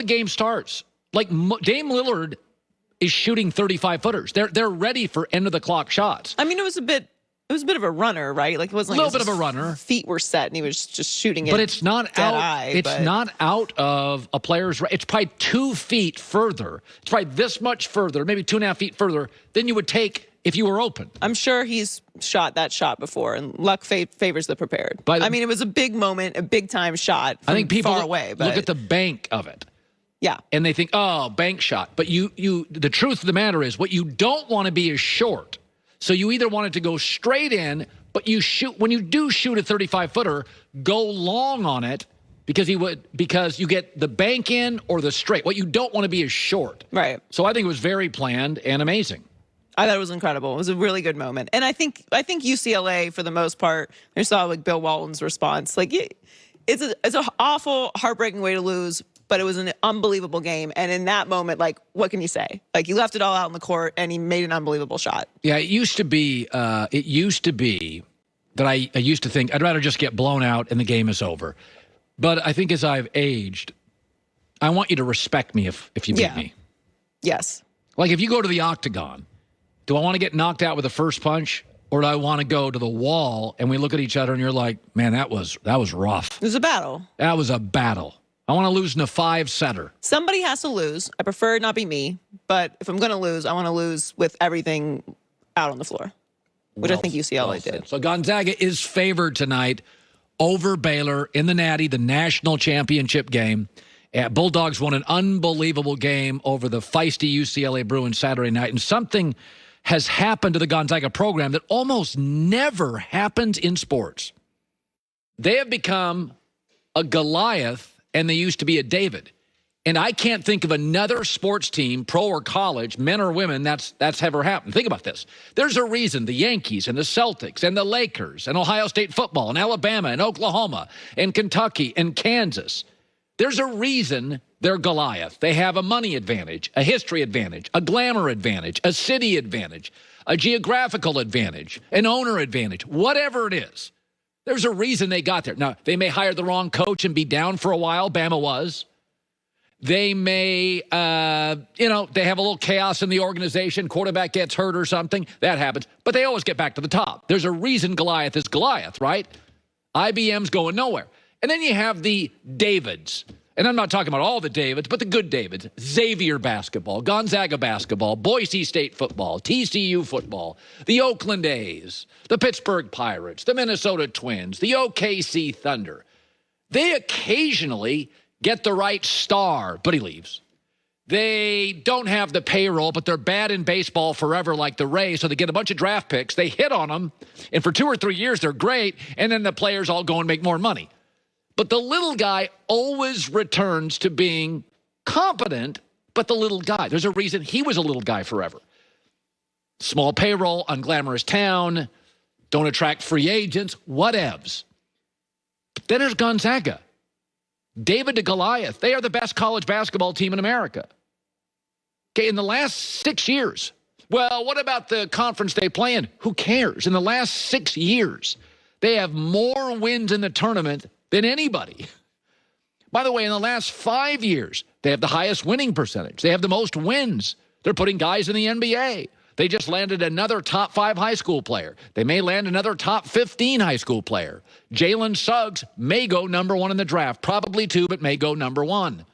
the game starts. Like, Dame Lillard is shooting 35-footers. They're ready for end-of-the-clock shots. I mean, it was a bit of a runner, right? Like, it wasn't like a little bit of a runner. Feet were set, and he was just shooting it. But it's not out. It's not out of a player's. It's probably 2 feet further. It's probably this much further, maybe 2.5 feet further than you would take if you were open. I'm sure he's shot that shot before, and luck favors the prepared. But I mean, it was a big moment, a big time shot. I think people far away. But look at the bank of it. Yeah. And they think, oh, bank shot. But the truth of the matter is, what you don't want to be is short. So you either want it to go straight in, but when you do shoot a 35-footer, go long on it because you get the bank in or the straight. What you don't want to be is short. Right. So I think it was very planned and amazing. I thought it was incredible. It was a really good moment. And I think UCLA, for the most part, I saw like Bill Walton's response. Like, it's an awful, heartbreaking way to lose, but it was an unbelievable game. And in that moment, like, what can you say? Like, he left it all out in the court, and he made an unbelievable shot. Yeah, it used to be that I used to think I'd rather just get blown out and the game is over. But I think as I've aged, I want you to respect me if you beat me. Yes. Like, if you go to the octagon, do I want to get knocked out with the first punch? Or do I want to go to the wall and we look at each other and you're like, man, that was rough. It was a battle. That was a battle. I want to lose in a 5-setter. Somebody has to lose. I prefer it not be me. But if I'm going to lose, I want to lose with everything out on the floor, which I think UCLA did. So Gonzaga is favored tonight over Baylor in the Natty, the national championship game. Bulldogs won an unbelievable game over the feisty UCLA Bruins Saturday night. And something has happened to the Gonzaga program that almost never happens in sports. They have become a Goliath, and they used to be a David. And I can't think of another sports team, pro or college, men or women, that's ever happened. Think about this. There's a reason the Yankees and the Celtics and the Lakers and Ohio State football and Alabama and Oklahoma and Kentucky and Kansas, there's a reason they're Goliath. They have a money advantage, a history advantage, a glamour advantage, a city advantage, a geographical advantage, an owner advantage, whatever it is. There's a reason they got there. Now, they may hire the wrong coach and be down for a while. Bama was. They may, they have a little chaos in the organization. Quarterback gets hurt or something. That happens. But they always get back to the top. There's a reason Goliath is Goliath, right? IBM's going nowhere. And then you have the Davids. And I'm not talking about all the Davids, but the good Davids. Xavier basketball, Gonzaga basketball, Boise State football, TCU football, the Oakland A's, the Pittsburgh Pirates, the Minnesota Twins, the OKC Thunder. They occasionally get the right star, but he leaves. They don't have the payroll, but they're bad in baseball forever like the Rays, so they get a bunch of draft picks. They hit on them, and for 2 or 3 years, they're great, and then the players all go and make more money. But the little guy always returns to being competent, but the little guy. There's a reason he was a little guy forever. Small payroll, unglamorous town, don't attract free agents, whatevs. But then there's Gonzaga. David to Goliath. They are the best college basketball team in America. Okay, in the last 6 years. Well, what about the conference they play in? Who cares? In the last 6 years, they have more wins in the tournament than anybody. By the way, in the last 5 years, they have the highest winning percentage. They have the most wins. They're putting guys in the NBA. They just landed another top 5 high school player. They may land another top 15 high school player. Jalen Suggs may go number 1 in the draft. Probably 2, but may go number 1.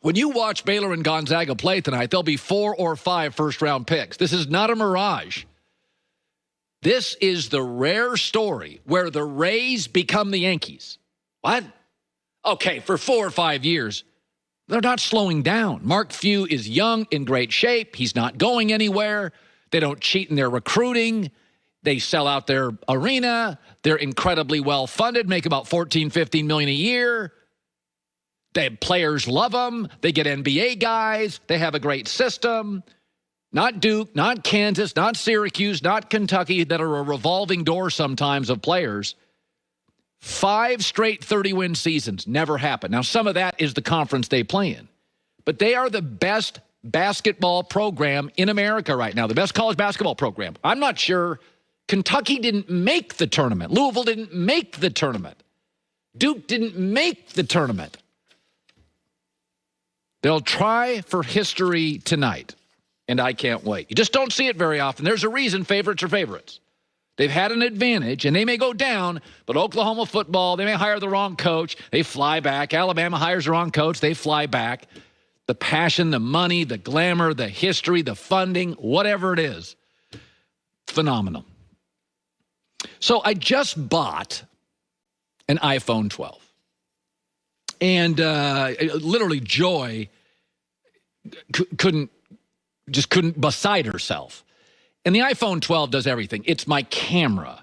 When you watch Baylor and Gonzaga play tonight, there'll be 4 or 5 first-round picks. This is not a mirage. This is the rare story where the Rays become the Yankees. What? Okay, for 4 or 5 years, they're not slowing down. Mark Few is young, in great shape. He's not going anywhere. They don't cheat in their recruiting. They sell out their arena. They're incredibly well-funded, make about $14, $15 million a year. Players love them. They get NBA guys. They have a great system. Not Duke, not Kansas, not Syracuse, not Kentucky, that are a revolving door sometimes of players. 5 straight 30-win seasons never happened. Now, some of that is the conference they play in. But they are the best basketball program in America right now, the best college basketball program. I'm not sure. Kentucky didn't make the tournament. Louisville didn't make the tournament. Duke didn't make the tournament. They'll try for history tonight, and I can't wait. You just don't see it very often. There's a reason favorites are favorites. They've had an advantage, and they may go down, but Oklahoma football, they may hire the wrong coach. They fly back. Alabama hires the wrong coach. They fly back. The passion, the money, the glamour, the history, the funding, whatever it is, phenomenal. So I just bought an iPhone 12. And literally Joy couldn't beside herself. And the iPhone 12 does everything. It's my camera.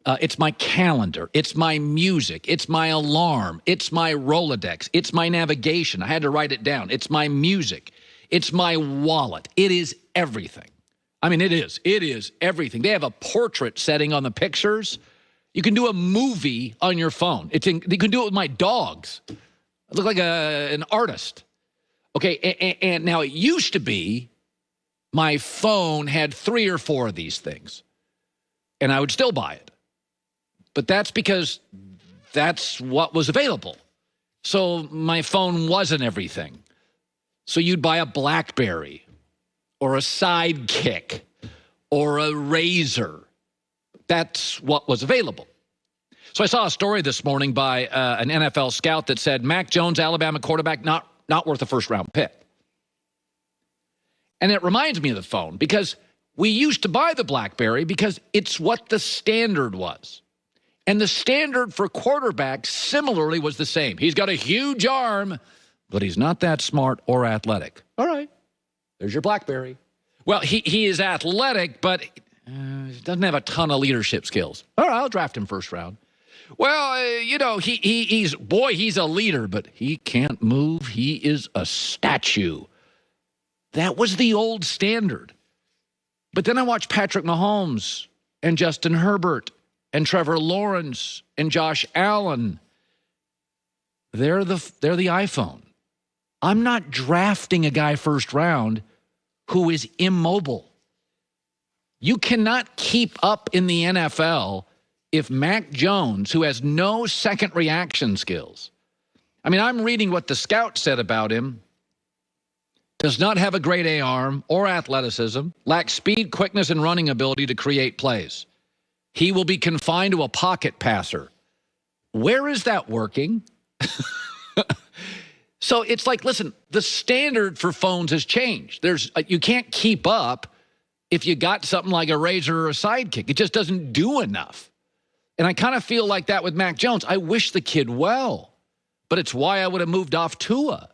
It's my calendar. It's my music. It's my alarm. It's my Rolodex. It's my navigation. I had to write it down. It's my music. It's my wallet. It is everything. I mean, it is. It is everything. They have a portrait setting on the pictures. You can do a movie on your phone. You can do it with my dogs. I look like an artist. Okay, and now it used to be my phone had 3 or 4 of these things, and I would still buy it. But that's because that's what was available. So my phone wasn't everything. So you'd buy a BlackBerry or a Sidekick or a Razor. That's what was available. So I saw a story this morning by an NFL scout that said Mac Jones, Alabama quarterback, not worth a first-round pick. And it reminds me of the phone because we used to buy the BlackBerry because it's what the standard was. And the standard for quarterbacks similarly was the same. He's got a huge arm, but he's not that smart or athletic. All right, there's your BlackBerry. Well, he is athletic, but doesn't have a ton of leadership skills. All right, I'll draft him first round. Well, he's a leader, but he can't move. He is a statue. That was the old standard. But then I watched Patrick Mahomes and Justin Herbert and Trevor Lawrence and Josh Allen. They're the iPhone. I'm not drafting a guy first round who is immobile. You cannot keep up in the NFL if Mac Jones, who has no second reaction skills, I mean, I'm reading what the scout said about him, does not have a great A-arm or athleticism, lacks speed, quickness, and running ability to create plays. He will be confined to a pocket passer. Where is that working? So it's like, listen, the standard for phones has changed. You can't keep up if you got something like a Razor or a Sidekick. It just doesn't do enough. And I kind of feel like that with Mac Jones. I wish the kid well, but it's why I would have moved off Tua.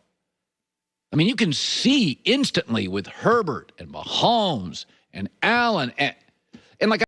I mean, you can see instantly with Herbert and Mahomes and Allen and like